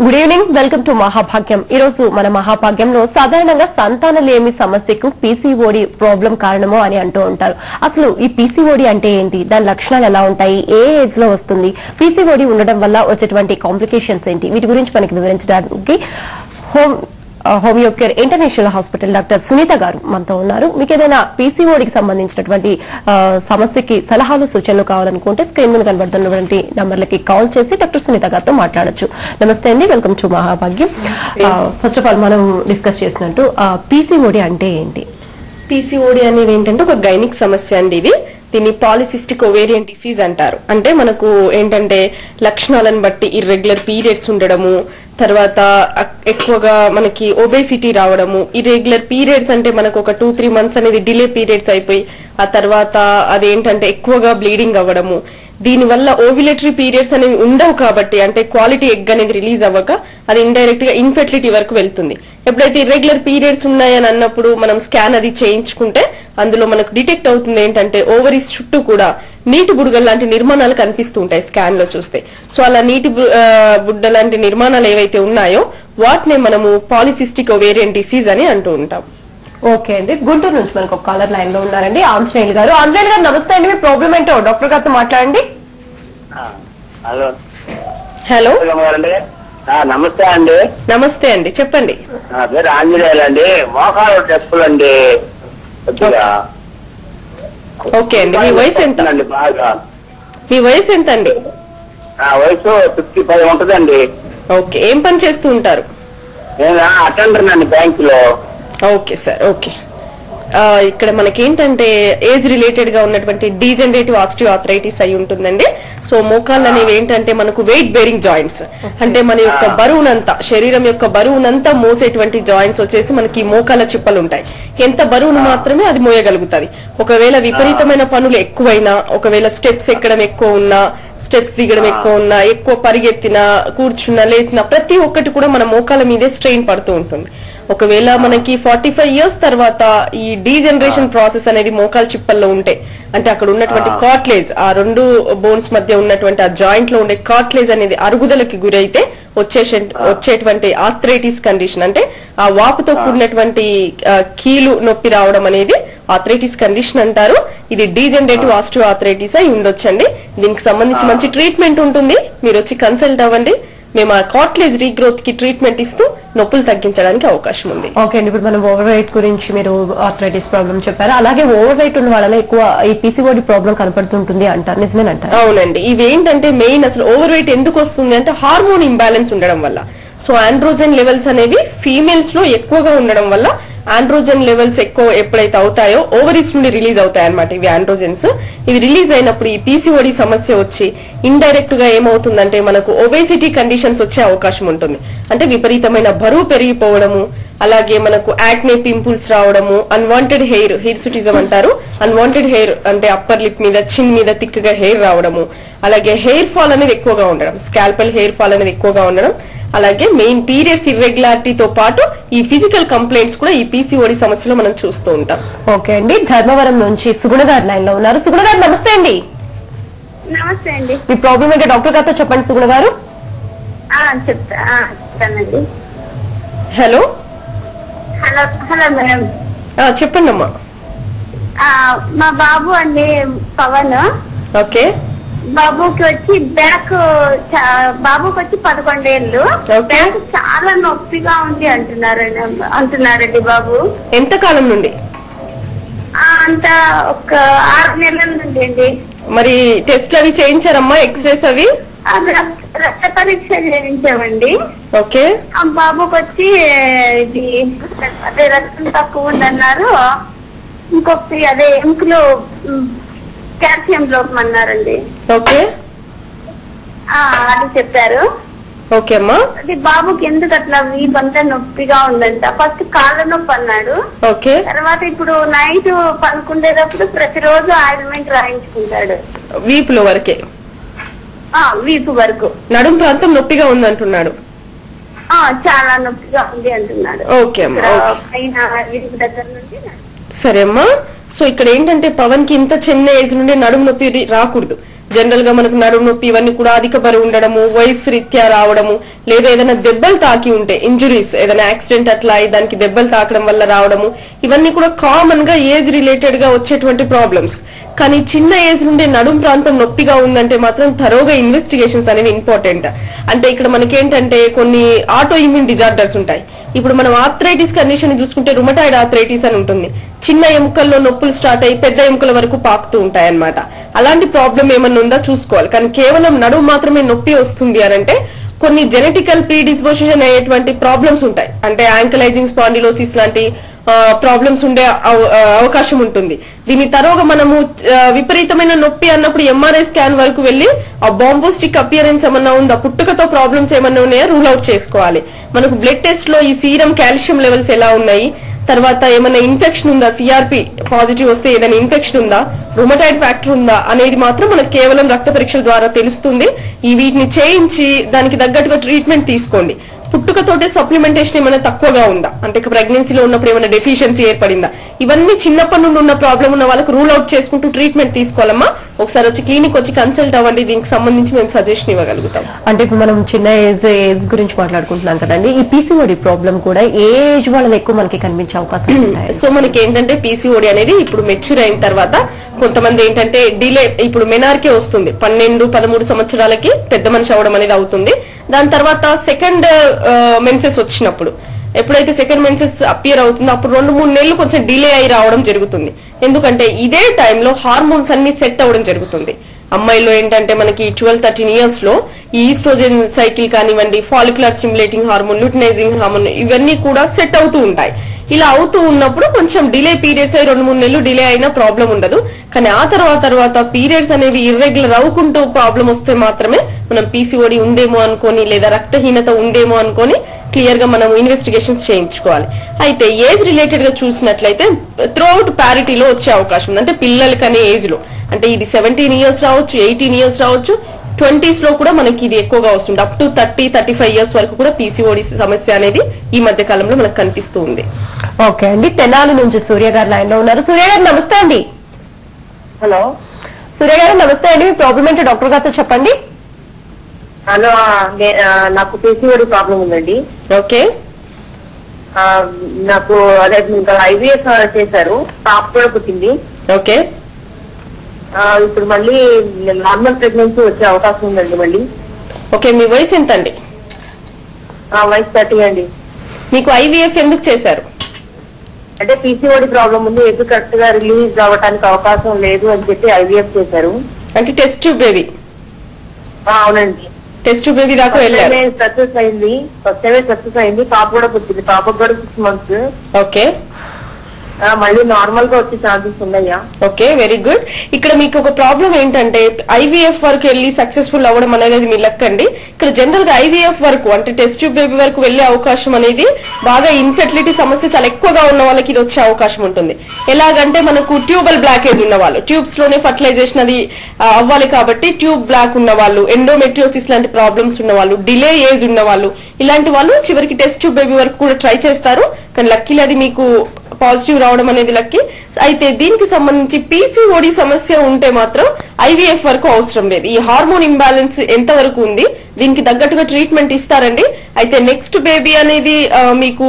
Good evening, welcome to మహాభాగ్యం. ఈ రోజు మన మహాభాగ్యంలో సాధారణంగా సంతానలేమి సమస్యకు పీసీఓడి ప్రాబ్లం కారణమో అని అంటూ ఉంటారు. అసలు ఈ పీసీఓడి అంటే ఏంటి, దాని లక్షణాలు ఎలా ఉంటాయి, ఏ ఏజ్ లో వస్తుంది, పీసీఓడి ఉండడం వల్ల వచ్చేటువంటి కాంప్లికేషన్స్ ఏంటి, వీటి గురించి మనకి వివరించడానికి Homeo Care International Hospital doctor Sunitha గారు మనతో ఉన్నారు. మీకు ఏదైనా పీసీఓడికి సంబంధించినటువంటి సమస్యకి సలహాలు సూచనలు కావాలనుకుంటే స్క్రీన్ మీద కనబడుతున్నటువంటి నంబర్లకి కాల్ చేసి డాక్టర్ సునీత గారితో మాట్లాడొచ్చు. నమస్తే అండి, వెల్కమ్ టు మహాభాగ్యం. ఫస్ట్ ఆఫ్ ఆల్ మనం డిస్కస్ చేసినట్టు పీసీఓడి అంటే ఏంటి? పీసీఓడి అనేది ఏంటంటే ఒక గైనిక్ సమస్య అండి. దీన్ని పాలిసిస్టిక్ ఓవేరియన్ డిసీజ్ అంటారు. అంటే మనకు ఏంటంటే లక్షణాలను బట్టి ఇర్రెగ్యులర్ పీరియడ్స్ ఉండడము, తర్వాత ఎక్కువగా మనకి ఒబేసిటీ రావడము. ఇర్రెగ్యులర్ పీరియడ్స్ అంటే మనకు ఒక 2-3 months అనేది డిలే పీరియడ్స్ అయిపోయి ఆ తర్వాత అదేంటంటే ఎక్కువగా బ్లీడింగ్ అవ్వడము. దీనివల్ల ఓవ్యులేటరీ పీరియడ్స్ అనేవి ఉండవు కాబట్టి, అంటే క్వాలిటీ ఎగ్ అనేది రిలీజ్ అవ్వక అది ఇండైరెక్ట్ గా ఇన్ఫెర్టిలిటీ వరకు వెళ్తుంది. ఎప్పుడైతే ఇర్రెగ్యులర్ పీరియడ్స్ ఉన్నాయని అన్నప్పుడు మనం స్కాన్ అది చేయించుకుంటే అందులో మనకు డిటెక్ట్ అవుతుంది ఏంటంటే ఓవరీస్ చుట్టూ కూడా నీటి బుడగలు లాంటి నిర్మాణాలు కనిపిస్తూ ఉంటాయి స్కాన్ లో చూస్తే. సో అలా నీటి బుడ్డ లాంటి నిర్మాణాలు ఏవైతే ఉన్నాయో వాటిని మనము పాలిసిస్టిక్ ఓవేరియన్ డిసీజ్ అని అంటూ ఉంటాం. ఓకే అండి, గుంటూరు నుంచి మనకు ఒక కాలర్ లైన్ లో ఉన్నారండి, ఆంజనేయులు గారు. ఆంజనేయులు గారు నమస్తే అండి, మీ ప్రాబ్లం ఏంటో డాక్టర్ గారితో మాట్లాడండి. హలో, నమస్తే అండి. నమస్తే అండి, చెప్పండి. నా పేరు ఆంజనేయులు అండి. మోకాలు చెప్పులు అండి. ఓకే అండి, మీ వయసు ఎంత అండి? బాగా మీ వయసు ఎంత అండి? నా వయసు 55 ఉంటదండి. ఓకే, ఏం పని చేస్తూ ఉంటారు? నేను అటెండర్ అండి బ్యాంక్ లో. Okay sir, okay. ఇక్కడ మనకేంటంటే ఏజ్ రిలేటెడ్ గా ఉన్నటువంటి డీజనరేటివ్ ఆస్టియోఆర్థరైటిస్ అయి ఉంటుందండి. సో మోకాళ్ళు అనేవి ఏంటంటే మనకు వెయిట్ బేరింగ్ జాయింట్స్, అంటే మన యొక్క బరువునంతా, శరీరం యొక్క బరువునంతా మోసేటువంటి జాయింట్స్ వచ్చేసి మనకి మోకాళ్ళ చిప్పలు ఉంటాయి. ఎంత బరువును మాత్రమే అది మోయగలుగుతుంది. ఒకవేళ విపరీతమైన పనులు ఎక్కువైనా, ఒకవేళ స్టెప్స్ ఎక్కడం ఎక్కువ ఉన్నా, స్టెప్స్ దిగడం ఎక్కువ ఉన్నా, ఎక్కువ పరిగెత్తినా, కూర్చున్నా, లేచినా ప్రతి ఒక్కటి కూడా మన మోకాళ్ళ మీదే స్ట్రెయిన్ పడుతూ ఉంటుంది. ఒకవేళ మనకి 45 years తర్వాత ఈ డీజనరేషన్ ప్రాసెస్ అనేది మోకాల్ చిప్పల్లో ఉంటే, అంటే అక్కడ ఉన్నటువంటి కార్ట్లేజ్, ఆ 2 బోన్స్ మధ్య ఉన్నటువంటి ఆ జాయింట్ లో ఉండే కార్ట్లేజ్ అనేది అరుగుదలకి గురైతే వచ్చేటువంటి ఆర్థరైటిస్ కండిషన్, అంటే ఆ వాపుతో కూడినటువంటి కీలు నొప్పి రావడం అనేది ఆర్థరైటిస్ కండిషన్ అంటారు. ఇది డీజనరేటివ్ ఆస్టియోఆర్థరైటిస్ అయి ఉండొచ్చండి. దీనికి సంబంధించి మంచి ట్రీట్మెంట్ ఉంటుంది, మీరు వచ్చి కన్సల్ట్ అవ్వండి. మేము ఆ కార్ట్లేజ్ రీగ్రోత్ కి ట్రీట్మెంట్ ఇస్తూ నొప్పులు తగ్గించడానికి అవకాశం ఉంది. ఓకే అండి, ఇప్పుడు మనం ఓవర్ వెయిట్ గురించి మీరు ఆర్థరైటిస్ ప్రాబ్లం చెప్పారు. అలాగే ఓవర్ వెయిట్ ఉన్న వాళ్ళలో ఎక్కువ ఈ పీసీఓడి ప్రాబ్లం కనపడుతుంటుంది అంటారు, నిజమేనంటారు? అవునండి, ఇవేంటంటే మెయిన్ అసలు ఓవర్ వెయిట్ ఎందుకు వస్తుంది అంటే హార్మోన్ ఇంబ్యాలెన్స్ ఉండడం వల్ల. సో ఆండ్రోజెన్ లెవెల్స్ అనేవి ఫీమేల్స్ లో ఎక్కువగా ఉండడం వల్ల ఆండ్రోజెన్ లెవెల్స్ ఎక్కువ ఎప్పుడైతే అవుతాయో ఓవరీస్ నుండి రిలీజ్ అవుతాయి అనమాట ఇవి ఆండ్రోజెన్స్. ఇవి రిలీజ్ అయినప్పుడు ఈ పీసీఓడి సమస్య వచ్చి ఇండైరెక్ట్ గా ఏమవుతుందంటే మనకు ఒబేసిటీ కండిషన్స్ వచ్చే అవకాశం ఉంటుంది. అంటే విపరీతమైన బరువు పెరిగిపోవడము, అలాగే మనకు యాక్నే పింపుల్స్ రావడము, అన్వాంటెడ్ హెయిర్, హిర్సుటిజం అంటారు. అన్వాంటెడ్ హెయిర్ అంటే అప్పర్ లిప్ మీద, చిన్ మీద తిక్కుగా హెయిర్ రావడము, అలాగే హెయిర్ ఫాల్ అనేది ఎక్కువగా ఉండడం, స్కాల్పల్ హెయిర్ ఫాల్ అనేది ఎక్కువగా ఉండడం, అలాగే మెయిన్ పీరియడ్స్ ఇర్రెగ్యులారిటీతో పాటు ఈ ఫిజికల్ కంప్లైంట్స్ కూడా ఈ పీసీఓడి సమస్యలో మనం చూస్తూ ఉంటాం. ఓకే అండి, ధర్మవరం నుంచి సుగుణ గారు లైన్ లో ఉన్నారు. సుగుణ గారు నమస్తే అండి. నమస్తే అండి. మీ ప్రాబ్లం ఏంటో డాక్టర్ గారితో చెప్పండి సుగుణ గారు. చెప్తానండి. హలో హలో హలో మేడం, చెప్పండి అమ్మా. మా బాబు అండి పవన్. ఓకే, బాబుకి వచ్చి బాబుకి వచ్చి 11 ఏళ్ళు. బ్యాక్ చాలా నొప్పిగా ఉంది అంటున్నారండి బాబు. ఎంత కాలం నుండి? అంత ఒక 6 నెలల నుండి అండి. మరి టెస్ట్లు అవి చేయించారమ్మా, ఎక్స్రేస్ అవి? రక్త పరీక్ష చేయించామండి. ఓకే, ఆ బాబుకి వచ్చి ఇది అదే రక్తం తక్కువ ఉందన్నారు. ఇంకొకటి అదే ఎముకలో కాల్షియం లోపం అన్నారండి. ఓకే, అది చెప్పారు. ఓకే అమ్మా. అది బాబుకి ఎందుకు అట్లా వీపంతా నొప్పిగా ఉందంట. ఫస్ట్ కాళ్ళ నొప్పి అన్నాడు. ఓకే, తర్వాత ఇప్పుడు నైట్ పనుకుండేటప్పుడు ప్రతిరోజు ఆయింట్మెంట్ రాయించుకుంటాడు. వీపులో వరకే? వీపు వరకు. నడుము ప్రాంతం నొప్పిగా ఉందంటున్నాడు. చాలా నొప్పిగా ఉంది అంటున్నాడు. ఓకే అమ్మా, పైన వీపు దగ్గర నుండి. సరే అమ్మా. సో ఇక్కడ ఏంటంటే పవన్ కి ఇంత చిన్న ఏజ్ నుండి నడుము నొప్పి రాకూడదు. జనరల్ గా మనకు నడుము నొప్పి ఇవన్నీ కూడా అధిక బరువు ఉండడము, వయసు రీత్యా రావడము, లేదా ఏదైనా దెబ్బలు తాకి ఉంటే ఇంజురీస్, ఏదైనా యాక్సిడెంట్ అట్లా దానికి దెబ్బలు తాకడం వల్ల రావడము, ఇవన్నీ కూడా కామన్ గా ఏజ్ రిలేటెడ్ గా వచ్చేటువంటి ప్రాబ్లమ్స్. కానీ చిన్న ఏజ్ నుండి నడుము ప్రాంతం నొప్పిగా ఉందంటే మాత్రం థరోగా ఇన్వెస్టిగేషన్స్ అనేవి ఇంపార్టెంట్. అంటే ఇక్కడ మనకేంటంటే కొన్ని ఆటో ఇమ్యూన్ డిజార్డర్స్ ఉంటాయి. ఇప్పుడు మనం ఆర్థరైటిస్ కండిషన్ చూసుకుంటే రుమటాయిడ్ ఆర్థరైటిస్ అని ఉంటుంది. చిన్న ఎముకల్లో నొప్పులు స్టార్ట్ అయ్యి పెద్ద ఎముకల వరకు పాకుతూ ఉంటాయి అన్నమాట. అలాంటి ప్రాబ్లం ఏమన్నా ఉందా చూసుకోవాలి. కానీ కేవలం నడుము మాత్రమే నొప్పి వస్తుంది అని అంటే కొన్ని జెనెటికల్ ప్రీడిస్పోజిషన్ అయ్యేటువంటి ప్రాబ్లమ్స్ ఉంటాయి. అంటే యాంకలైజింగ్ స్పాండిలోసిస్ లాంటి ప్రాబ్లమ్స్ ఉండే అవకాశం ఉంటుంది. దీని తరువాత మనము విపరీతమైన నొప్పి అన్నప్పుడు ఎంఆర్ఐ స్కాన్ వరకు వెళ్లి ఆ బాంబోస్టిక్ అపియరెన్స్ ఏమన్నా ఉందా, పుట్టుకతో ప్రాబ్లమ్స్ ఏమన్నా ఉన్నాయా రూల్ అవుట్ చేసుకోవాలి. మనకు బ్లడ్ టెస్ట్ లో ఈ సీరం కాల్షియం లెవెల్స్ ఎలా ఉన్నాయి, తర్వాత ఏమైనా ఇన్ఫెక్షన్ ఉందా, సిఆర్పి పాజిటివ్ వస్తే ఏదైనా ఇన్ఫెక్షన్ ఉందా, రుమటాయిడ్ ఫ్యాక్టర్ ఉందా అనేది మాత్రం మనకు కేవలం రక్త పరీక్షల ద్వారా తెలుస్తుంది. ఈ వీటిని చేయించి దానికి తగ్గట్టుగా ట్రీట్మెంట్ తీసుకోండి. పుట్టుకతోటే సప్లిమెంటేషన్ ఏమైనా తక్కువగా ఉందా, అంటే ప్రెగ్నెన్సీలో ఉన్నప్పుడు ఏమైనా డెఫిషియన్సీ ఏర్పడిందా, ఇవన్నీ చిన్నప్పటి నుండి ఉన్న ప్రాబ్లం ఉన్న వాళ్ళకి రూల్ అవుట్ చేసుకుంటూ ట్రీట్మెంట్ తీసుకోవాలమ్మా. ఒకసారి వచ్చి క్లినిక్ వచ్చి కన్సల్ట్ అవ్వండి. దీనికి సంబంధించి మేము సజెషన్ ఇవ్వగలుగుతాం. అంటే ఇప్పుడు మనం చిన్న ఏజ్ గురించి మాట్లాడుకుంటున్నాం కదండి, ఈ పీసీఓడి ప్రాబ్లం కూడా ఏ ఏజ్ వాళ్ళని ఎక్కువ మనకి కనిపించే అవకాశం ఉంటాయి? సో మనకి ఏంటంటే పీసీఓడి అనేది ఇప్పుడు మెచ్యూర్ అయిన తర్వాత కొంతమంది ఏంటంటే డిలే, ఇప్పుడు మెనార్కే వస్తుంది 12-13 సంవత్సరాలకి పెద్ద మనిషి అవడం అనేది అవుతుంది. దాని తర్వాత సెకండ్ మెన్సెస్ వచ్చినప్పుడు, ఎప్పుడైతే సెకండ్ మెన్సెస్ అపియర్ అవుతుందో అప్పుడు 2-3 నెలలు కొంచెం డిలే అయి రావడం జరుగుతుంది. ఎందుకంటే ఇదే టైంలో హార్మోన్స్ అన్ని సెట్ అవ్వడం జరుగుతుంది. అమ్మాయిలో ఏంటంటే మనకి 12-13 ఇయర్స్ లో ఈ ఈస్ట్రోజన్ సైకిల్ కానివ్వండి, follicular stimulating hormone, luteinising hormone ఇవన్నీ కూడా సెట్ అవుతూ ఉంటాయి. ఇలా అవుతూ ఉన్నప్పుడు కొంచెం డిలే పీరియడ్స్ అయి 2-3 నెలలు డిలే అయినా ప్రాబ్లం ఉండదు. కానీ ఆ తర్వాత పీరియడ్స్ అనేవి ఇర్రెగ్యులర్ అవుకుంటూ ప్రాబ్లం వస్తే మాత్రమే మనం పీసీఓడి ఉందేమో అనుకోని లేదా రక్తహీనత ఉందేమో అనుకోని క్లియర్ గా మనం ఇన్వెస్టిగేషన్స్ చేయించుకోవాలి. అయితే ఏజ్ రిలేటెడ్ గా చూసినట్లయితే త్రూఅవుట్ ప్యారిటీలో వచ్చే అవకాశం ఉంది. అంటే పిల్లలకనే ఏజ్ లో, అంటే ఇది 17 ఇయర్స్ రావచ్చు, 18 ఇయర్స్ రావచ్చు, 20s లో కూడా మనకి ఇది ఎక్కువగా వస్తుంది. అప్ టు 30-35 ఇయర్స్ వరకు కూడా పీసీఓడి సమస్య అనేది ఈ మధ్య కాలంలో మనకు కనిపిస్తూ ఉంది. ఓకే అండి, తెనాలి నుంచి సూర్య గారు లైన్ లో ఉన్నారు. సూర్య గారు నమస్తే అండి. హలో సూర్య గారు నమస్తే అండి. మీ ప్రాబ్లం ఏంటో డాక్టర్ గారితో చెప్పండి. హలో, నాకు పీసీఓడి ప్రాబ్లం ఉందండి. ఓకే, నాకు అదే ఇంకా ఐవీఎఫ్ చేశారు, పాప కూడా పుట్టింది. ఓకే, ఇప్పుడు మళ్ళీ నార్మల్ ప్రెగ్నెన్సీ వచ్చే అవకాశం ఉందండి మళ్ళీ. ఓకే. మీ వయసు ఎంత అండి? వయసు 30 అండి. మీకు ఐవీఎఫ్ ఎందుకు చేశారు? అంటే పీసీఓడి ప్రాబ్లం ఉంది, ఎగ్ కరెక్ట్ గా రిలీజ్ అవ్వడానికి అవకాశం లేదు అని చెప్పి ఐవీఎఫ్ చేశారు. అంటే టెస్ట్ ట్యూబ్ బేబీ? అవునండి, టెస్ట్ ట్యూబ్ బేబీ దాకా వెళ్ళారు. సక్సెస్ అయింది, ఫస్ట్ టైమే సక్సెస్ అయింది. పాప కూడా పుట్టింది, పాపకు కూడా 6 months. ఓకే, మళ్ళీ నార్మల్ గా వచ్చే ఛాన్సెస్ ఉన్నాయా? Okay, very good. ఇక్కడ మీకు ఒక ప్రాబ్లం ఏంటంటే ఐవీఎఫ్ వరకు వెళ్ళి సక్సెస్ఫుల్ అవ్వడం అనేది మీ లక్ అండి. ఇక్కడ జనరల్ గా ఐవీఎఫ్ వరకు అంటే టెస్ట్ ట్యూబ్ బేబీ వరకు వెళ్లే అవకాశం అనేది బాగా ఇన్ఫెర్టిలిటీ సమస్య చాలా ఎక్కువగా ఉన్న వాళ్ళకి ఇది వచ్చే అవకాశం ఉంటుంది. ఎలాగంటే మనకు ట్యూబల్ బ్లాకేజ్ ఉన్న వాళ్ళు, ట్యూబ్స్ లోనే ఫర్టిలైజేషన్ అది అవ్వాలి కాబట్టి ట్యూబ్ బ్లాక్ ఉన్న వాళ్ళు, ఎండోమెట్రియోసిస్ లాంటి ప్రాబ్లమ్స్ ఉన్న వాళ్ళు, డిలే ఏజ్ ఉన్న వాళ్ళు, ఇలాంటి వాళ్ళు చివరికి టెస్ట్ ట్యూబ్ బేబీ వరకు కూడా ట్రై చేస్తారు. కానీ లక్కీలు అది మీకు పాజిటివ్ రావడం అనేది లక్కీ. అయితే దీనికి సంబంధించి పీసీఓడి సమస్య ఉంటే మాత్రం ఐవీఎఫ్ వరకు అవసరం లేదు. ఈ హార్మోన్ ఇంబ్యాలెన్స్ ఎంత వరకు ఉంది, దీనికి తగ్గట్టుగా ట్రీట్మెంట్ ఇస్తారండి. అయితే నెక్స్ట్ బేబీ అనేది మీకు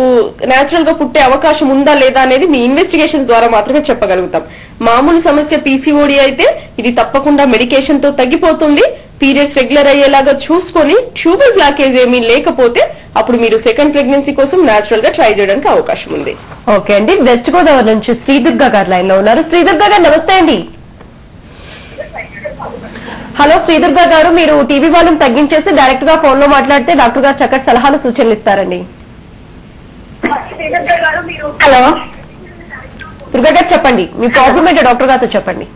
నేచురల్ గా పుట్టే అవకాశం ఉందా లేదా అనేది మీ ఇన్వెస్టిగేషన్స్ ద్వారా మాత్రమే చెప్పగలుగుతాం. మామూలు సమస్య పీసీఓడి అయితే ఇది తప్పకుండా మెడికేషన్ తో తగ్గిపోతుంది. పీరియడ్స్ రెగ్యులర్ అయ్యేలాగా చూసుకొని ట్యూబల్ బ్లాకేజ్ ఏమీ లేకపోతే అప్పుడు మీరు సెకండ్ ప్రెగ్నెన్సీ కోసం నేచురల్ గా ట్రై చేయడానికి అవకాశం ఉంది. ఓకే అండి, వెస్ట్ గోదావరి నుంచి శ్రీదుర్గ గారు లైన్ లో ఉన్నారు. శ్రీదుర్గ గారు నమస్తే అండి. హలో శ్రీదుర్గ గారు, మీరు టీవీ వాల్యూమ్ తగ్గించేసి డైరెక్ట్ గా ఫోన్ లో మాట్లాడితే డాక్టర్ గారు చక్కటి సలహాలు సూచనలు ఇస్తారండి. హలో దుర్గా గారు చెప్పండి, మీ ప్రాబ్లం ఏంటో డాక్టర్ గారితో చెప్పండి.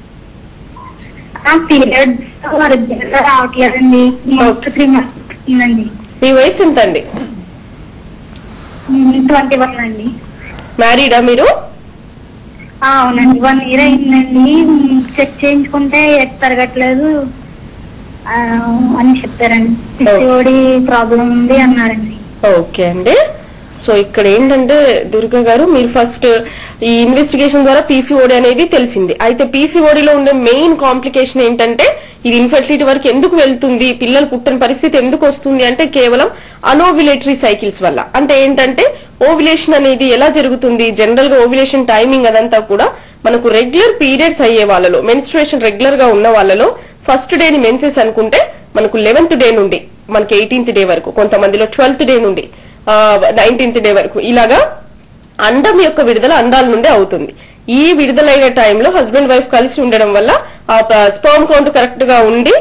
పీరియడ్స్ రావట్లేదండి, 3 months ఉందండి. మీ వయసు ఎంత అండి? 21 అండి. మ్యారీడా మీరు? అవునండి, 1 year అయిందండి. చెక్ చేయించుకుంటే పెరగట్లేదు అని చెప్పారండి. పీసీఓడి ప్రాబ్లం ఉంది అన్నారండి. ఓకే అండి. సో ఇక్కడ ఏంటంటే దుర్గా గారు, మీరు ఫస్ట్ ఈ ఇన్వెస్టిగేషన్ ద్వారా పీసీఓడి అనేది తెలిసింది. అయితే పీసీఓడిలో ఉండే మెయిన్ కాంప్లికేషన్ ఏంటంటే ఇది ఇన్ఫర్టిలిటీ వరకు ఎందుకు వెళ్తుంది, పిల్లలు పుట్టని పరిస్థితి ఎందుకు వస్తుంది అంటే కేవలం అనోవ్యులేటరీ సైకిల్స్ వల్ల. అంటే ఏంటంటే ఓవ్యులేషన్ అనేది ఎలా జరుగుతుంది, జనరల్ గా ఓవ్యులేషన్ టైమింగ్ అదంతా కూడా మనకు రెగ్యులర్ పీరియడ్స్ అయ్యే వాళ్ళలో, మెన్స్ట్రుయేషన్ రెగ్యులర్ గా ఉన్న వాళ్ళలో ఫస్ట్ డేని మెన్సెస్ అనుకుంటే మనకు 11th డే నుండి మనకి 18th డే వరకు, కొంతమందిలో 12th డే నుండి 19th డే వరకు ఇలాగా అండం యొక్క విడుదల అండాల నుండి అవుతుంది. ఈ విడుదలైన టైంలో హస్బెండ్ వైఫ్ కలిసి ఉండడం వల్ల ఆ స్పర్మ్ కౌంట్ కరెక్ట్ గా ఉండి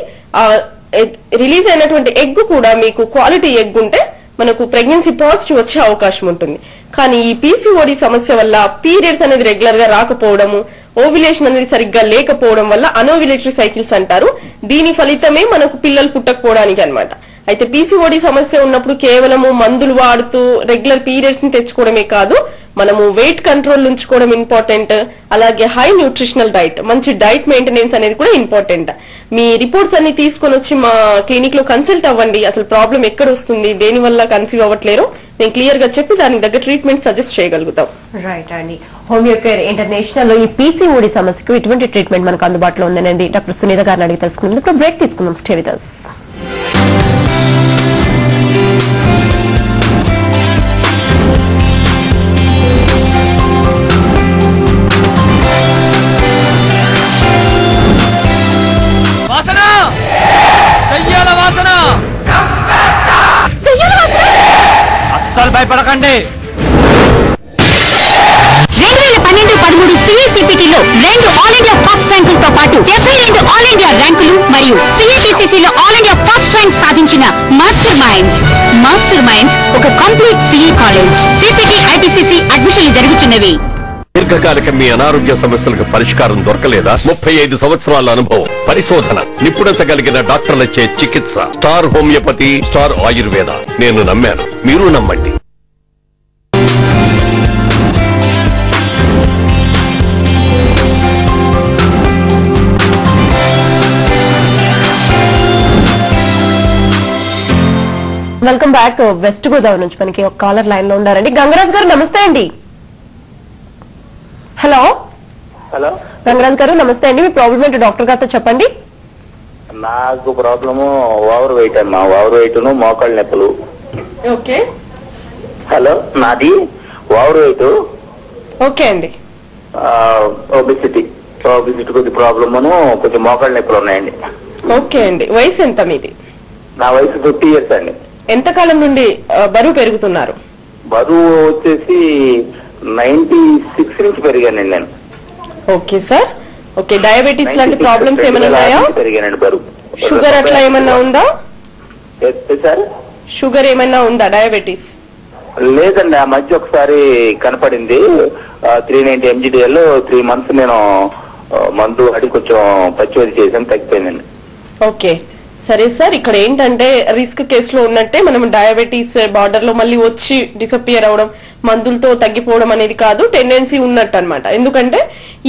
రిలీజ్ అయినటువంటి ఎగ్ కూడా మీకు క్వాలిటీ ఎగ్ ఉంటే మనకు ప్రెగ్నెన్సీ పాజిటివ్ వచ్చే అవకాశం ఉంటుంది. కానీ ఈ పీసీఓడి సమస్య వల్ల పీరియడ్స్ అనేది రెగ్యులర్ గా రాకపోవడము, ఓవ్యులేషన్ అనేది సరిగ్గా లేకపోవడం వల్ల అనోవ్యులేటరీ సైకిల్స్ అంటారు. దీని ఫలితమే మనకు పిల్లలు పుట్టకపోవడానికి అన్నమాట. అయితే పీసీఓడి సమస్య ఉన్నప్పుడు కేవలము మందులు వాడుతూ రెగ్యులర్ పీరియడ్స్ ని తెచ్చుకోవడమే కాదు, మనము వెయిట్ కంట్రోల్ ఉంచుకోవడం ఇంపార్టెంట్. అలాగే హై న్యూట్రిషనల్ డైట్, మంచి డైట్ మెయింటెనెన్స్ అనేది కూడా ఇంపార్టెంట్. మీ రిపోర్ట్స్ అన్ని తీసుకొని వచ్చి మా క్లినిక్ లో కన్సల్ట్ అవ్వండి. అసలు ప్రాబ్లం ఎక్కడ వస్తుంది, దేని వల్ల కన్సీవ్ అవ్వట్లేరు, నేను క్లియర్ గా చెప్పి దానికి దగ్గర ట్రీట్మెంట్ సజెస్ట్ చేయగలుగుతాం. రైట్ అండి. హోమియో కేర్ ఇంటర్నేషనల్ లో ఈ పీసీఓడి సమస్యకు ఇటువంటి ట్రీట్మెంట్ మనకు అందుబాటులో ఉందనండి. డాక్టర్ సునీత గారిని అడిగి తెలుసుకున్నాం. ఇప్పుడు బ్రేక్ తీసుకుందాం. Stay with us. అస్సలు భయపడకండి. 2012-13 CECPT-లో 2 ఆల్ ఇండియా ఫస్ట్ ర్యాంకులతో పాటు 72 ఆల్ ఇండియా ర్యాంకులు మరియు CETCC-లో ఆల్ ఇండియా ఫస్ట్ ర్యాంక్ సాధించిన మాస్టర్ మైండ్స్ ఒక complete CE college. CPT ITCC అడ్మిషన్లు జరుగుతున్నవి. దీర్ఘకాలిక మీ అనారోగ్య సమస్యలకు పరిష్కారం దొరకలేదా? 35 సంవత్సరాల అనుభవం, పరిశోధన, నిపుణత కలిగిన డాక్టర్లచే చికిత్స. Star homeopathy, star Ayurveda. నేను నమ్మాను, మీరు నమ్మండి. Welcome back. వెస్ట్ గోదావరి నుంచి మనకి ఒక కాలర్ లైన్ లో ఉన్నారండి. గంగరాజ్ గారు నమస్తే అండి. హలో హలో గంగరాజ్ గారు నమస్తే అండి. మీ ప్రాబ్లం ఏంటో డాక్టర్ గారితో చెప్పండి. నాకు ప్రాబ్లము ఓవర్ వెయిట్ అమ్మా, ఓవర్ వెయిట్ మోకాళ్ళ నొప్పులు. ఓకే హలో, నాది ఓవర్ వెయిట్, ఓకే అండి. ఒబిసిటీ కొద్ది ప్రాబ్లమ్, కొంచెం మోకాళ్ళ నొప్పులు ఉన్నాయండి. ఓకే అండి. వయసు ఎంత మీది? నా వయసు 50 years అండి. ఎంతకాలం నుండి బరువు పెరుగుతున్నారు? బరువు వచ్చేసి 96 నుంచి పెరిగానండి నేను. Okay sir. ఓకే, డయాబెటీస్ లాంటి ప్రాబ్లమ్స్ ఏమైనా ఉన్నాయా? పెరిగానండి బరువు. షుగర్ అట్లా ఏమన్నా ఉందా? సార్ షుగర్ ఏమైనా ఉందా, డయాబెటీస్? లేదండి, ఆ మధ్య ఒకసారి కనపడింది. 390 mgdl 3 months నేను మందు అడిగి కొంచెం పచ్చివది చేసాను, తగ్గిపోయిందండి. ఓకే సరే సార్. ఇక్కడ ఏంటంటే రిస్క్ కేసులో ఉన్నట్టే మనం డయాబెటీస్ బార్డర్ లో మళ్ళీ వచ్చి డిసపియర్ అవడం, మందులతో తగ్గిపోవడం అనేది కాదు, టెండెన్సీ ఉన్నట్టు అన్నమాట. ఎందుకంటే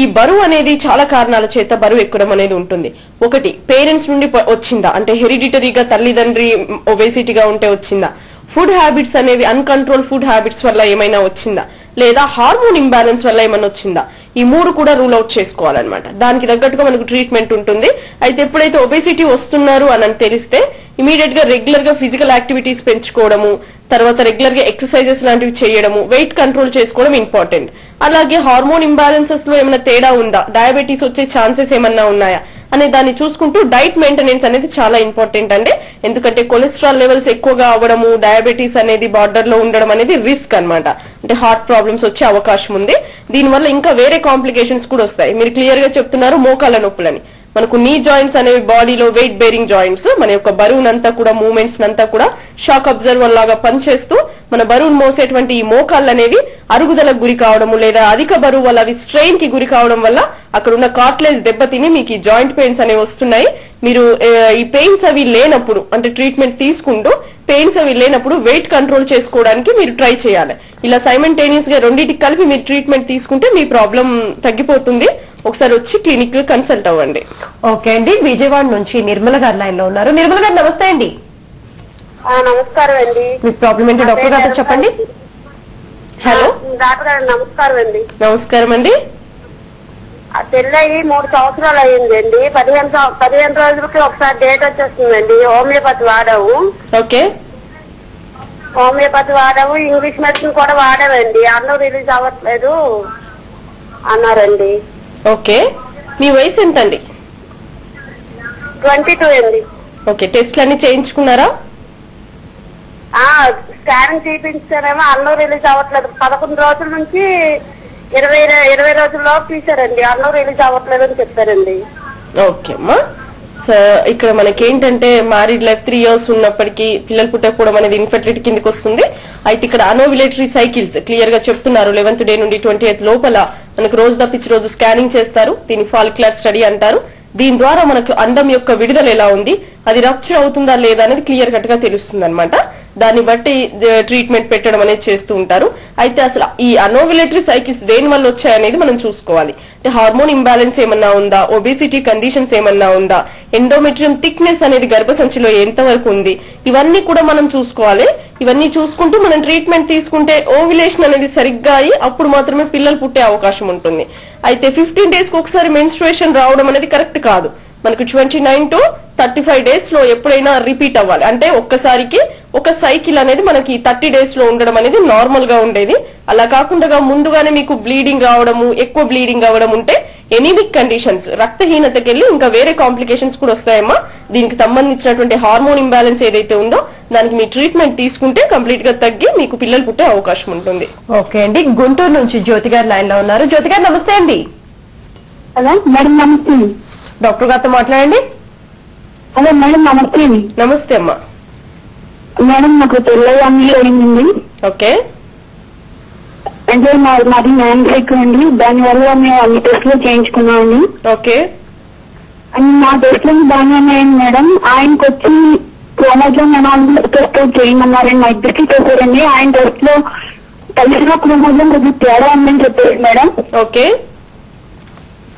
ఈ బరువు అనేది చాలా కారణాల చేత బరువు ఎక్కడం అనేది ఉంటుంది. ఒకటి, పేరెంట్స్ నుండి వచ్చిందా, అంటే హెరిడిటరీగా తల్లిదండ్రి ఒబేసిటీగా ఉంటే వచ్చిందా, ఫుడ్ హ్యాబిట్స్ అనేవి అన్కంట్రోల్ ఫుడ్ హ్యాబిట్స్ వల్ల ఏమైనా వచ్చిందా, లేదా హార్మోన్ ఇంబ్యాలెన్స్ వల్ల ఏమైనా వచ్చిందా, ఈ 3 కూడా రూల్ అవుట్ చేసుకోవాలన్నమాట. దానికి తగ్గట్టుగా మనకు ట్రీట్మెంట్ ఉంటుంది. అయితే ఎప్పుడైతే ఒబేసిటీ వస్తున్నారు అని తెలిస్తే ఇమీడియట్ గా రెగ్యులర్ గా ఫిజికల్ యాక్టివిటీస్ పెంచుకోవడము, తర్వాత రెగ్యులర్ గా ఎక్సర్సైజెస్ లాంటివి చేయడము, వెయిట్ కంట్రోల్ చేసుకోవడం ఇంపార్టెంట్. అలాగే హార్మోన్ ఇంబ్యాలెన్సెస్ లో ఏమైనా తేడా ఉందా, డయాబెటీస్ వచ్చే ఛాన్సెస్ ఏమన్నా ఉన్నాయా అనే దాన్ని చూసుకుంటూ డైట్ మెయింటెనెన్స్ అనేది చాలా ఇంపార్టెంట్ అండి. ఎందుకంటే కొలెస్ట్రాల్ లెవెల్స్ ఎక్కువగా అవ్వడము, డయాబెటీస్ అనేది బార్డర్ లో ఉండడం అనేది రిస్క్ అన్నమాట. అంటే హార్ట్ ప్రాబ్లమ్స్ వచ్చే అవకాశం ఉంది. దీనివల్ల ఇంకా వేరే కాంప్లికేషన్స్ కూడా వస్తాయి. మీరు క్లియర్ గా చెప్తున్నారు మోకాళ్ళ నొప్పులని. మనకు నీ జాయింట్స్ అనేవి బాడీలో వెయిట్ బేరింగ్ జాయింట్స్, మన యొక్క బరువునంతా కూడా మూవ్మెంట్స్ నంతా కూడా షాక్ అబ్జర్వర్ లాగా పనిచేస్తూ మన బరువును మోసేటువంటి ఈ మోకాళ్ళు అనేవి అరుగుదలకు గురి కావడము, లేదా అధిక బరువు వల్ల అవి స్ట్రెయిన్ కి గురి కావడం వల్ల అక్కడ ఉన్న కార్ట్లేజ్ దెబ్బతిని మీకు ఈ జాయింట్ పెయిన్స్ అనేవి వస్తున్నాయి. మీరు ఈ పెయిన్స్ అవి లేనప్పుడు, అంటే ట్రీట్మెంట్ తీసుకుంటూ పెయిన్స్ అవి లేనప్పుడు వెయిట్ కంట్రోల్ చేసుకోవడానికి మీరు ట్రై చేయాలి. ఇలా సైమల్టేనియస్ గా రెండింటికి కలిపి మీరు ట్రీట్మెంట్ తీసుకుంటే మీ ప్రాబ్లం తగ్గిపోతుంది. ఒకసారి వచ్చి క్లినిక్ కన్సల్ట్ అవ్వండి. ఓకే అండి. విజయవాడ నుంచి నిర్మల గారు లైన్ లో ఉన్నారు. నిర్మల గారు నమస్తే అండి. నమస్కారం అండి. మీ ప్రాబ్లం ఏంటో డాక్టర్ గారితో చెప్పండి. హలో డాక్టర్ గారు నమస్కారం అండి. నమస్కారం అండి. ఆ పెళ్ళయి 3 సంవత్సరాలు అయ్యిందండి. 15 రోజులకి ఒకసారి డేట్ వచ్చేస్తుందండి. హోమియోపతి వాడాము. ఓకే. హోమియోపతి వాడాము, ఇంగ్లీష్ మెడిసిన్ కూడా వాడామండి. అన్నం రిలీజ్ అవ్వట్లేదు అన్నారండి. ఓకే. మీ వయసు ఎంతండి? 22 అండి. ఓకే. టెస్ట్లు అన్ని చేయించుకున్నారా? స్కానింగ్ చేయించారేమో అన్నం రిలీజ్ అవ్వట్లేదు. 11 రోజుల నుంచి 20 రోజుల్లో తీసారండి. అన్నం రిలీజ్ అవ్వట్లేదు అని చెప్పారండి. ఓకే అమ్మా. సో ఇక్కడ మనకేంటంటే మ్యారీడ్ లైఫ్ 3 years ఉన్నప్పటికీ పిల్లలు పుట్టకపోవడం అనేది ఇన్ఫర్టిలిటీ కిందకి వస్తుంది. అయితే ఇక్కడ అనోవిలేటరీ సైకిల్స్ క్లియర్ గా చెప్తున్నారు. 11th డే నుండి 20th లోపల మనకు రోజు తప్పించి రోజు స్కానింగ్ చేస్తారు. దీన్ని ఫాలిక్యులర్ స్టడీ అంటారు. దీని ద్వారా మనకు అండం యొక్క విడుదల ఎలా ఉంది, అది రప్చర్ అవుతుందా లేదా అనేది క్లియర్ కట్ గా తెలుస్తుంది అనమాట. దాన్ని బట్టి ట్రీట్మెంట్ పెట్టడం అనేది చేస్తూ ఉంటారు. అయితే అసలు ఈ అనోవిలేటరీ సైకిల్స్ దేని వల్ల వచ్చాయనేది మనం చూసుకోవాలి. అంటే హార్మోన్ ఇంబ్యాలెన్స్ ఏమన్నా ఉందా, ఒబేసిటీ కండిషన్స్ ఏమన్నా ఉందా, ఎండోమెట్రియం థిక్నెస్ అనేది గర్భసంచిలో ఎంతవరకు ఉంది, ఇవన్నీ కూడా మనం చూసుకోవాలి. ఇవన్నీ చూసుకుంటూ మనం ట్రీట్మెంట్ తీసుకుంటే ఓవ్యులేషన్ అనేది సరిగ్గా అయ్యి అప్పుడు మాత్రమే పిల్లలు పుట్టే అవకాశం ఉంటుంది. అయితే 15 days కి ఒకసారి మెన్స్ట్రుయేషన్ రావడం అనేది కరెక్ట్ కాదు. మనకు 29 to 35 days లో ఎప్పుడైనా రిపీట్ అవ్వాలి. అంటే ఒక్కసారికి ఒక సైకిల్ అనేది మనకి 30 days లో ఉండడం అనేది నార్మల్ గా ఉండేది. అలా కాకుండా ముందుగానే మీకు బ్లీడింగ్ రావడము, ఎక్కువ బ్లీడింగ్ అవ్వడం ఉంటే ఎనీమిక్ కండిషన్స్, రక్తహీనతకి వెళ్ళి ఇంకా వేరే కాంప్లికేషన్స్ కూడా వస్తాయమ్మా. దీనికి సంబంధించినటువంటి హార్మోన్ ఇంబ్యాలెన్స్ ఏదైతే ఉందో దానికి మీ ట్రీట్మెంట్ తీసుకుంటే కంప్లీట్ గా తగ్గి మీకు పిల్లలు పుట్టే అవకాశం ఉంటుంది. ఓకే అండి. గుంటూరు నుంచి జ్యోతి గారు లైన్ లో ఉన్నారు. జ్యోతి గారు నమస్తే అండి. హలో మేడం నమస్తే. డాక్టర్ గారితో మాట్లాడండి. హలో మేడం నమస్తే. నమస్తే అమ్మా. మేడం నాకు పెళ్ళి అయిందండి. ఓకే. అంటే మాది మ్యాన్సైక్ అండి. దానివల్ల మేము అన్ని టెస్టులు చేయించుకున్నామండి. ఓకే. మా టెస్టులు బాగానే ఉన్నాయండి మేడం. ఆయనకు వచ్చి క్రోమోజోమ్ అనాలిసిస్ టెస్ట్ చేయమన్నారండి. మా ఇద్దరికి చేశారండి. ఆయన టెస్ట్ లో కలిసిన క్రోమోజోమ్ కొద్దిగా తేడా ఉందని చెప్పారు మేడం. ఓకే.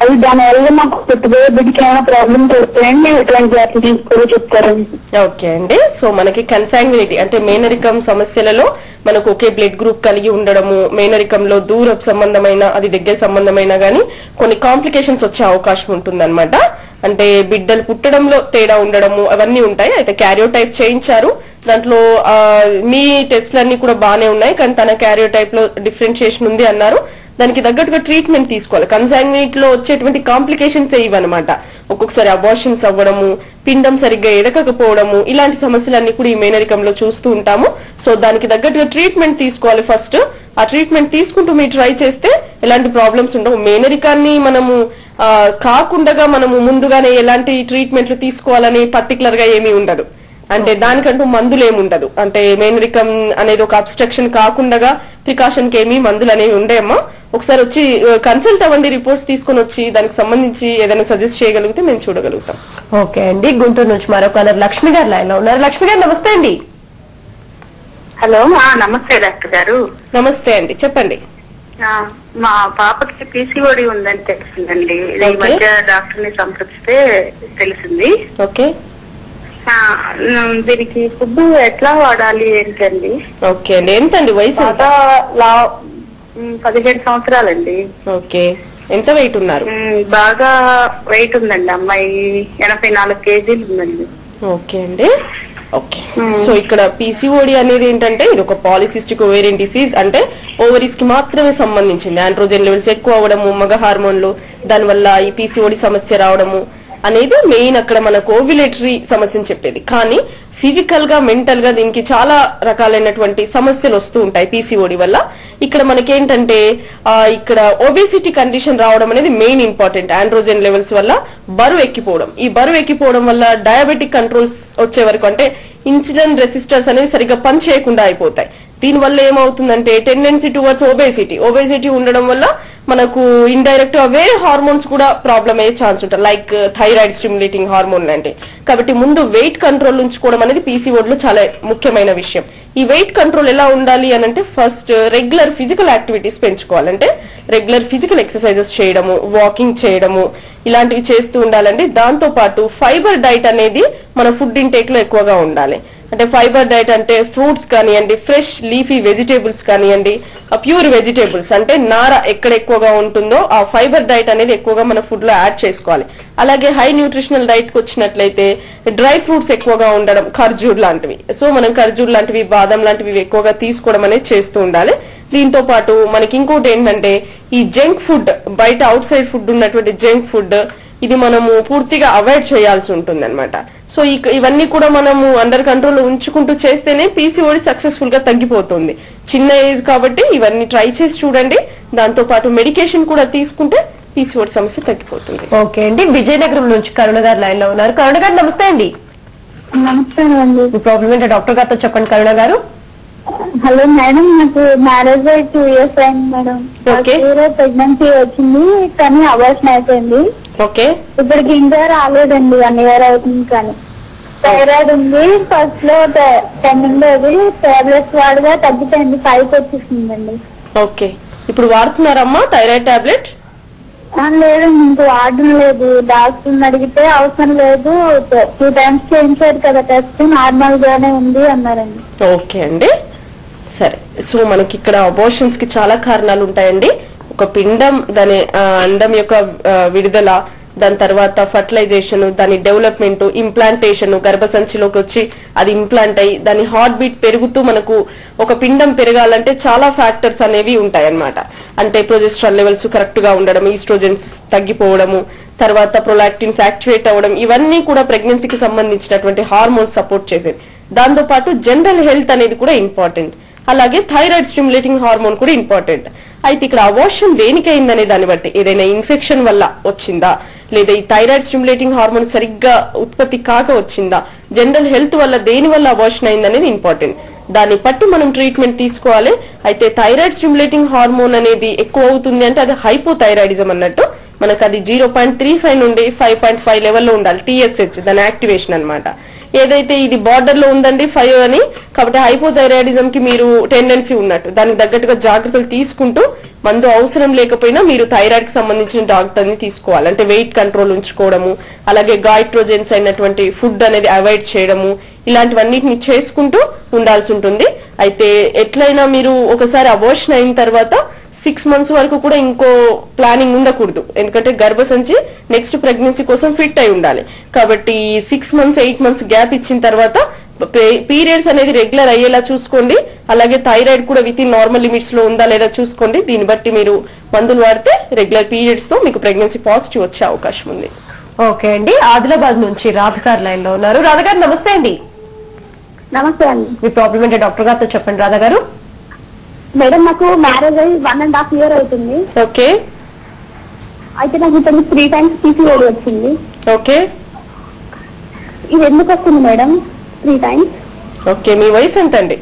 అది దానివల్ల మాకు పుట్టుబోయే బిడ్డకి ఏమైనా ప్రాబ్లమ్స్ వస్తాయండి, ఎటువంటి జాగ్రత్తలు తీసుకోవాలో చెప్తారండి. ఓకే అండి. సో మనకి కన్సాంగ్వినిటీ అంటే మేనరికం సమస్యలలో మనకు ఒకే బ్లడ్ గ్రూప్ కలిగి ఉండడము, మేనరికంలో దూర సంబంధమైన అది దగ్గర సంబంధమైన గానీ కొన్ని కాంప్లికేషన్స్ వచ్చే అవకాశం ఉంటుందన్నమాట. అంటే బిడ్డలు పుట్టడంలో తేడా ఉండడము అవన్నీ ఉంటాయి. అయితే క్యారియోటైప్ చేయించారు. దాంట్లో మీ టెస్ట్లన్నీ కూడా బాగానే ఉన్నాయి, కానీ తన క్యారియోటైప్ లో డిఫరెన్షియేషన్ ఉంది అన్నారు. దానికి తగ్గట్టుగా ట్రీట్మెంట్ తీసుకోవాలి. కన్సాంగ్వినిటీ లో వచ్చేటువంటి కాంప్లికేషన్స్ ఇవన్నమాట. ఒక్కొక్కసారి అబార్షన్స్ అవ్వడము, పిండం సరిగ్గా ఎదగకపోవడము, ఇలాంటి సమస్యలన్నీ కూడా ఈ మేనరికంలో చూస్తూ ఉంటాము. సో దానికి తగ్గట్టుగా ట్రీట్మెంట్ తీసుకోవాలి. ఫస్ట్ ఆ ట్రీట్మెంట్ తీసుకుంటూ మీరు ట్రై చేస్తే ఎలాంటి ప్రాబ్లమ్స్ ఉండవు. మేనరికాన్ని మనము కాకుండా మనము ముందుగానే ఎలాంటి ట్రీట్మెంట్లు తీసుకోవాలని పర్టికులర్ గా ఏమీ ఉండదు. అంటే దానికంటూ మందులు ఏముండదు. అంటే మేనరికం అనేది ఒక అబ్స్ట్రక్షన్ కాకుండా ప్రికాషన్ కి ఏమీ మందులు అనేవి ఉండేమ్మా. ఒకసారి వచ్చి కన్సల్ట్ అవ్వండి, రిపోర్ట్స్ తీసుకుని వచ్చి దానికి సంబంధించి ఏదైనా సజెస్ట్ చేయగలిగితే మేము చూడగలుగుతాం. ఓకే అండి. గుంటూరు నుంచి మరొక లక్ష్మి గారు లైన్ లో ఉన్నారు. లక్ష్మి గారు నమస్తే అండి. హలో నమస్తే డాక్టర్ గారు. నమస్తే అండి, చెప్పండి. మా పాపకి పీసీఓడి ఉందని తెలిసిందండి. ఈ మధ్య డాక్టర్ ని సంప్రదిస్తే తెలిసింది. ఓకే. దీనికి ఫుడ్ ఎట్లా వాడాలి ఏంటండి? ఓకే అండి. ఎంతండి వయసు? 17 సంవత్సరాలండి. ఓకే. ఎంత వెయిట్ ఉన్నారు? బాగా వెయిట్ ఉందండి. అమ్మాయి 84 kgs ఉందండి. ఓకే అండి. ఓకే. సో ఇక్కడ పీసీఓడి అనేది ఏంటంటే ఇది ఒక పాలిసిస్టిక్ ఓవేరియన్ డిసీజ్. అంటే ఓవరీస్ కి మాత్రమే సంబంధించింది. ఆండ్రోజెన్ లెవెల్స్ ఎక్కువ అవడము, మగ హార్మోన్లు, దానివల్ల ఈ పీసీఓడి సమస్య రావడము అనేది మెయిన్ అక్కడ మనకు ఓవ్యులేటరీ సమస్యని చెప్పేది. కానీ ఫిజికల్ గా, మెంటల్ గా దీనికి చాలా రకాలైనటువంటి సమస్యలు వస్తూ ఉంటాయి పీసీఓడి వల్ల. ఇక్కడ మనకేంటంటే ఇక్కడ ఒబేసిటీ కండిషన్ రావడం అనేది మెయిన్ ఇంపార్టెంట్. ఆండ్రోజెన్ లెవెల్స్ వల్ల బరువు ఎక్కిపోవడం, ఈ బరువు ఎక్కిపోవడం వల్ల డయాబెటిక్ కంట్రోల్స్ వచ్చే వరకు అంటే ఇన్సులిన్ రెసిస్టర్స్ అనేవి సరిగ్గా పని చేయకుండా అయిపోతాయి. దీనివల్ల ఏమవుతుందంటే టెండెన్సీ టువర్డ్స్ ఒబేసిటీ ఉండడం వల్ల మనకు ఇండైరెక్ట్ గా వేరే హార్మోన్స్ కూడా ప్రాబ్లం అయ్యే ఛాన్స్ ఉంటుంది, లైక్ థైరాయిడ్ స్టిమ్యులేటింగ్ హార్మోన్ లాంటి. కాబట్టి ముందు వెయిట్ కంట్రోల్ ఉంచుకోవడం అనేది పీసీఓడి లో చాలా ముఖ్యమైన విషయం. ఈ వెయిట్ కంట్రోల్ ఎలా ఉండాలి అని అంటే ఫస్ట్ రెగ్యులర్ ఫిజికల్ యాక్టివిటీస్ పెంచుకోవాలంటే రెగ్యులర్ ఫిజికల్ ఎక్సర్సైజెస్ చేయడము, వాకింగ్ చేయడము, ఇలాంటివి చేస్తూ ఉండాలండి. దాంతో పాటు ఫైబర్ డైట్ అనేది మన ఫుడ్ ఇంటేక్ లో ఎక్కువగా ఉండాలి. అంటే ఫైబర్ డైట్ అంటే ఫ్రూట్స్ కానివ్వండి, ఫ్రెష్ లీఫీ వెజిటేబుల్స్ కానివ్వండి, ప్యూర్ వెజిటేబుల్స్ అంటే నార ఎక్కడ ఎక్కువగా ఉంటుందో ఆ ఫైబర్ డైట్ అనేది ఎక్కువగా మన ఫుడ్ లో యాడ్ చేసుకోవాలి. అలాగే హై న్యూట్రిషనల్ డైట్ కి వచ్చినట్లయితే డ్రై ఫ్రూట్స్ ఎక్కువగా ఉండడం, ఖర్జూర్ లాంటివి. సో మనం ఖర్జూర్ లాంటివి, బాదం లాంటివి ఎక్కువగా తీసుకోవడం అనేది చేస్తూ ఉండాలి. దీంతో పాటు మనకి ఇంకోటి ఏంటంటే ఈ జంక్ ఫుడ్, బయట అవుట్ సైడ్ ఫుడ్ ఉన్నటువంటి జంక్ ఫుడ్ ఇది మనము పూర్తిగా అవాయిడ్ చేయాల్సి ఉంటుంది అనమాట. సో ఇవన్నీ కూడా మనము అండర్ కంట్రోల్ ఉంచుకుంటూ చేస్తేనే పీసీఓడి సక్సెస్ఫుల్ గా తగ్గిపోతుంది. చిన్న ఏజ్ కాబట్టి ఇవన్నీ ట్రై చేసి చూడండి. దాంతో పాటు మెడికేషన్ కూడా తీసుకుంటే పీసీఓడి సమస్య తగ్గిపోతుంది. ఓకే అండి, విజయనగరం నుంచి కరుణ గారు లైన్ లో ఉన్నారు. కరుణ గారు నమస్తే అండి. నమస్తే అండి. మీ ప్రాబ్లం ఏంటో డాక్టర్ గారితో చెప్పండి కరుణ గారు. హలో మేడం, నాకు మ్యారేజ్ అయ్యి 2 years అయింది మేడం. ప్రెగ్నెన్సీ వచ్చింది కానీ అబార్షన్ అయిపోయింది. ఓకే, ఇప్పటికి ఇంకా రాలేదండి, 1 year అవుతుంది. కానీ థైరాయిడ్ ఉంది. ఫస్ట్ లో 10 ఉండేది, టాబ్లెట్స్ వాడగా తగ్గిపోయింది, 5 వచ్చేసిందండి. ఓకే, ఇప్పుడు వాడుతున్నారమ్మా థైరాయిడ్ టాబ్లెట్? లేదండి, ఇంక వాడడం లేదు. డాక్టర్ అడిగితే అవసరం లేదు, 2 times చేయించారు కదా టెస్ట్, నార్మల్ గానే ఉంది అన్నారండి. ఓకే అండి, సరే. సో మనకి ఇక్కడ అబార్షన్స్ కి చాలా కారణాలు ఉంటాయండి. ఒక పిండం, దాని అండం యొక్క విడుదల, దాని తర్వాత ఫర్టిలైజేషన్, దాని డెవలప్మెంట్, ఇంప్లాంటేషన్, గర్భసంచిలోకి వచ్చి అది ఇంప్లాంట్ అయ్యి దాని హార్ట్ బీట్ పెరుగుతూ మనకు ఒక పిండం పెరగాలంటే చాలా ఫ్యాక్టర్స్ అనేవి ఉంటాయన్నమాట. అంటే ప్రొజెస్ట్రాల్ లెవెల్స్ కరెక్ట్ గా ఉండడం, ఈస్ట్రోజన్స్ తగ్గిపోవడము, తర్వాత ప్రొలాక్టిన్స్ యాక్టివేట్ అవ్వడం, ఇవన్నీ కూడా ప్రెగ్నెన్సీకి సంబంధించినటువంటి హార్మోన్స్ సపోర్ట్ చేసేది. దాంతో పాటు జనరల్ హెల్త్ అనేది కూడా ఇంపార్టెంట్. అలాగే థైరాయిడ్ స్టిమ్యులేటింగ్ హార్మోన్ కూడా ఇంపార్టెంట్. అయితే ఇక్కడ అబార్షన్ దేనికైందనే దాన్ని బట్టి, ఏదైనా ఇన్ఫెక్షన్ వల్ల వచ్చిందా, లేదా ఈ థైరాయిడ్ స్టిమ్యులేటింగ్ హార్మోన్ సరిగ్గా ఉత్పత్తి కాక వచ్చిందా, జనరల్ హెల్త్ వల్ల దేని వల్ల అబార్షన్ అయిందనేది ఇంపార్టెంట్. దాన్ని బట్టి మనం ట్రీట్మెంట్ తీసుకోవాలి. అయితే థైరాయిడ్ స్టిమ్యులేటింగ్ హార్మోన్ అనేది ఎక్కువ అవుతుంది అంటే అది హైపోథైరాయిడిజం అన్నట్టు. మనకు అది 0.35 నుండి 5.5 లెవెల్లో ఉండాలి, TSH దాని యాక్టివేషన్ అన్నమాట. ఏదైతే ఇది బార్డర్ లో ఉందండి 5 అని, కాబట్టి హైపోథైరాయిడిజం కి మీరు టెండెన్సీ ఉన్నట్టు. దానికి తగ్గట్టుగా జాగ్రత్తలు తీసుకుంటూ మందు అవసరం లేకపోయినా మీరు థైరాయిడ్ కి సంబంధించిన డాక్టర్ ని తీసుకోవాలి. అంటే వెయిట్ కంట్రోల్ ఉంచుకోవడము, అలాగే గాయిట్రోజెన్స్ అయినటువంటి ఫుడ్ అనేది అవాయిడ్ చేయడము, ఇలాంటివన్నిటిని చేసుకుంటూ ఉండాల్సి ఉంటుంది. అయితే ఎట్లయినా మీరు ఒకసారి అబార్షన్ అయిన తర్వాత 6 months వరకు కూడా ఇంకో ప్లానింగ్ ఉండకూడదు. ఎందుకంటే గర్భసంచి నెక్స్ట్ ప్రెగ్నెన్సీ కోసం ఫిట్ అయి ఉండాలి. కాబట్టి 6 months 8 months గ్యాప్ ఇచ్చిన తర్వాత పీరియడ్స్ అనేది రెగ్యులర్ అయ్యేలా చూసుకోండి. అలాగే థైరాయిడ్ కూడా విత్ ఇన్ నార్మల్ లిమిట్స్ లో ఉందా లేదా చూసుకోండి. దీన్ని బట్టి మీరు మందులు వాడితే రెగ్యులర్ పీరియడ్స్ తో మీకు ప్రెగ్నెన్సీ పాజిటివ్ వచ్చే అవకాశం ఉంది. ఓకే అండి, ఆదిలాబాద్ నుంచి రాధగారు లైన్ లో ఉన్నారు. రాధగారు నమస్తే అండి. నమస్తే అండి. మీ ప్రాబ్లం ఏంటో డాక్టర్ గారితో చెప్పండి రాధ గారు. మేడం, నాకు మ్యారేజ్ అయ్యి 1.5 year అవుతుంది. ఓకే, అయితే నాకు ఇప్పుడు 3 times పీసీఓడి వచ్చింది. ఓకే, ఇది ఎందుకు వస్తుంది మేడం 3 times? ఓకే, మీ వయసు ఎంతండి?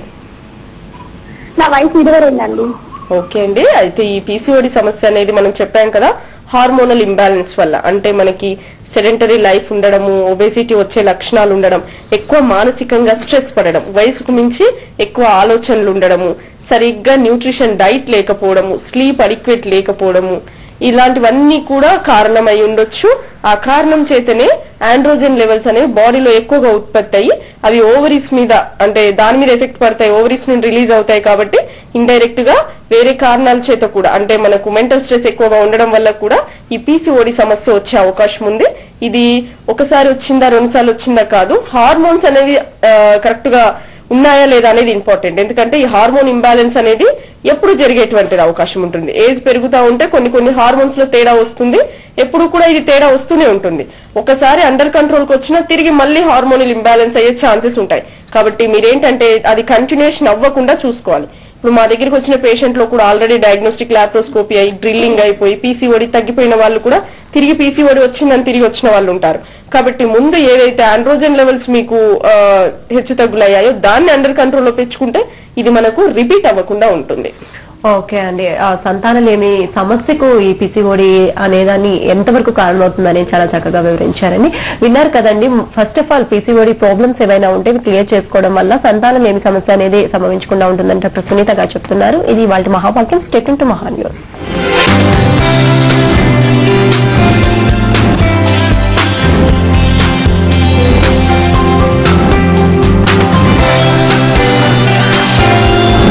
నా వయసు 22 అండి. ఓకే అండి, అయితే ఈ పీసీఓడి సమస్య అనేది మనం చెప్పాం కదా, హార్మోనల్ ఇంబ్యాలెన్స్ వల్ల. అంటే మనకి సెడెంటరీ లైఫ్ ఉండడము, ఒబేసిటీ వచ్చే లక్షణాలు ఉండడం, ఎక్కువ మానసికంగా స్ట్రెస్ పడడం, వయసుకు మించి ఎక్కువ ఆలోచనలు ఉండడము, సరిగ్గా న్యూట్రిషన్ డైట్ లేకపోవడము, స్లీప్ అడిక్వేట్ లేకపోవడము, ఇలాంటివన్నీ కూడా కారణమై ఉండొచ్చు. ఆ కారణం చేతనే ఆండ్రోజెన్ లెవెల్స్ అనేవి బాడీలో ఎక్కువగా ఉత్పత్తి అయ్యి అవి ఓవరీస్ మీద, అంటే దాని మీద ఎఫెక్ట్ పడతాయి, ఓవరీస్ నుండి రిలీజ్ అవుతాయి. కాబట్టి ఇండైరెక్ట్ గా వేరే కారణాల చేత కూడా, అంటే మనకు మెంటల్ స్ట్రెస్ ఎక్కువగా ఉండడం వల్ల కూడా ఈ పీసీఓడి సమస్య వచ్చే అవకాశం ఉంది. ఇది ఒకసారి వచ్చిందా 2 సార్లు వచ్చిందా కాదు, హార్మోన్స్ అనేవి కరెక్ట్ గా ఉన్నాయా లేదా అనేది ఇంపార్టెంట్. ఎందుకంటే ఈ హార్మోన్ ఇంబ్యాలెన్స్ అనేది ఎప్పుడు జరిగేటువంటిది అవకాశం ఉంటుంది. ఏజ్ పెరుగుతా ఉంటే కొన్ని హార్మోన్స్ లో తేడా వస్తుంది, ఎప్పుడు కూడా ఇది తేడా వస్తూనే ఉంటుంది. ఒకసారి అండర్ కంట్రోల్ కి వచ్చినా తిరిగి మళ్ళీ హార్మోనల్ ఇంబ్యాలెన్స్ అయ్యే ఛాన్సెస్ ఉంటాయి. కాబట్టి మీరేంటంటే అది కంటిన్యూషన్ అవ్వకుండా చూసుకోవాలి. ఇప్పుడు మా దగ్గరికి వచ్చిన పేషెంట్ లో కూడా ఆల్రెడీ డయాగ్నోస్టిక్ లాప్రోస్కోపీ అయి డ్రిల్లింగ్ అయిపోయి పీసీఓడి తగ్గిపోయిన వాళ్ళు కూడా తిరిగి పీసీఓడి వచ్చిందని తిరిగి వచ్చిన వాళ్ళు ఉంటారు. కాబట్టి ముందు ఏదైతే ఆండ్రోజెన్ లెవెల్స్ మీకు హెచ్చు తగ్గులయ్యాయో దాన్ని అండర్ కంట్రోల్లో పెంచుకుంటే ఇది మనకు రిపీట్ అవ్వకుండా ఉంటుంది. ఓకే అండి, సంతానలేమి సమస్యకు ఈ పీసీఓడి అనేదాన్ని ఎంతవరకు కారణమవుతుందని చాలా చక్కగా వివరించారని విన్నారు కదండి. First of all PCOD problems ఏవైనా ఉంటే క్లియర్ చేసుకోవడం వల్ల సంతానలేమి సమస్య అనేది సంభవించకుండా ఉంటుందని డాక్టర్ సునీత గారు చెప్తున్నారు. ఇది వాళ్ళ మహావాక్యం. స్టేట్ టు మహా న్యూస్.